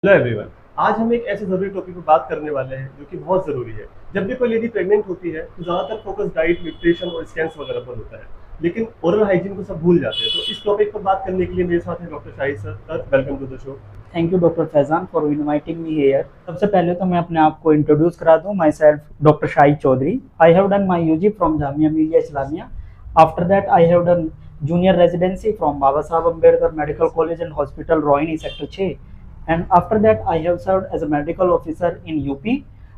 Hello everyone. आज हम एक ऐसे जरूरी टॉपिक पर बात करने वाले हैं जो कि बहुत जरूरी है। जब भी कोई लेडी प्रेग्नेंट होती है तो ज्यादातर फोकस डाइट, न्यूट्रिशन और स्कैन्स वगैरह पर होता है, लेकिन ओरल हाइजीन को सब भूल जाते हैं। तो इस टॉपिक पर बात करने के लिए मेरे साथ हैं doctor Shahid sir. Sir, welcome to the show. Thank you doctor Faizan for inviting me here. सबसे पहले तो मैं अपने आप को इंट्रोड्यूस करा दूं। Myself doctor Shahid Chaudhary. I have done my UG from Jamia Millia Islamia. After that I have done junior residency from Baba Sahab Ambedkar medical college and hospital Rohini sector 6, and after that I have served as a medical officer in UP.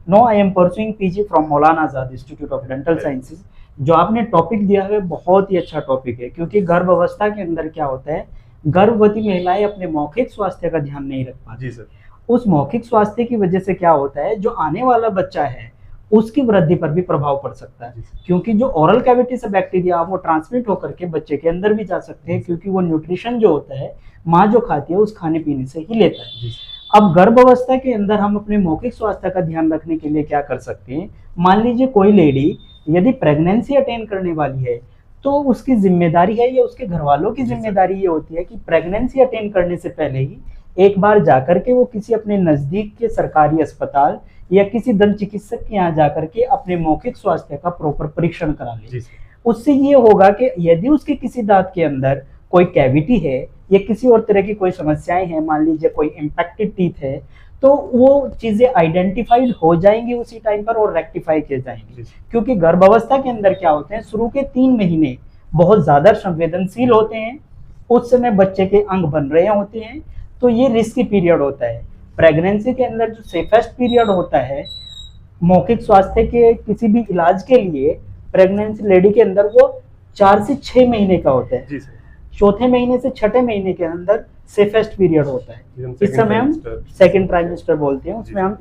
Now I am pursuing PG from Maulana Azad Institute of Dental Sciences। जो आपने topic दिया है बहुत ही अच्छा topic है, क्योंकि गर्भ अवस्था के अंदर क्या होता है, गर्भवती महिलाएं अपने मौखिक स्वास्थ्य का ध्यान नहीं रख पाती। जी सर। उस मौखिक स्वास्थ्य की वजह से क्या होता है, जो आने वाला बच्चा है उसकी वृद्धि पर भी प्रभाव पड़ सकता है, क्योंकि जो ओरल कैविटी से बैक्टीरिया वो ट्रांसमिट होकर के बच्चे के अंदर भी जा सकते हैं, क्योंकि वो न्यूट्रिशन जो होता है माँ जो खाती है उस खाने पीने से ही लेता है। अब गर्भ अवस्था के अंदर हम अपने मौखिक स्वास्थ्य का ध्यान रखने के लिए क्या कर सकते हैं। मान लीजिए कोई लेडी यदि प्रेगनेंसी अटेन करने वाली है तो उसकी जिम्मेदारी है या उसके घर वालों की जिम्मेदारी ये होती है कि प्रेगनेंसी अटेन करने से पहले ही एक बार जाकर के वो किसी अपने नजदीक के सरकारी अस्पताल या किसी दंत चिकित्सक के यहाँ जाकर के अपने मौखिक स्वास्थ्य का प्रॉपर परीक्षण करा ले। उससे ये होगा कि यदि उसके किसी दांत के अंदर कोई कैविटी है या किसी और तरह की कोई समस्याएं हैं, मान लीजिए कोई इम्पैक्टेड टीथ है, तो वो चीजें आइडेंटिफाइड हो जाएंगी उसी टाइम पर और रेक्टिफाई किए जाएंगे। क्योंकि गर्भावस्था के अंदर क्या होते हैं, शुरू के 3 महीने बहुत ज्यादा संवेदनशील होते हैं। उस समय बच्चे के अंग बन रहे होते हैं, तो ये रिस्की पीरियड होता है। प्रेगनेंसी के अंदर जो सेफेस्ट पीरियड होता है मौखिक स्वास्थ्य के किसी भी इलाज के लिए, प्रेगनेंसी लेडी के अंदर वो 4 से 6 महीने का होता है। चौथे महीने से छठे महीने के अंदर सेफेस्ट पीरियड होता है। इस समय हम सेकेंड ट्राइमेस्टर बोलते हैं, उसमें हम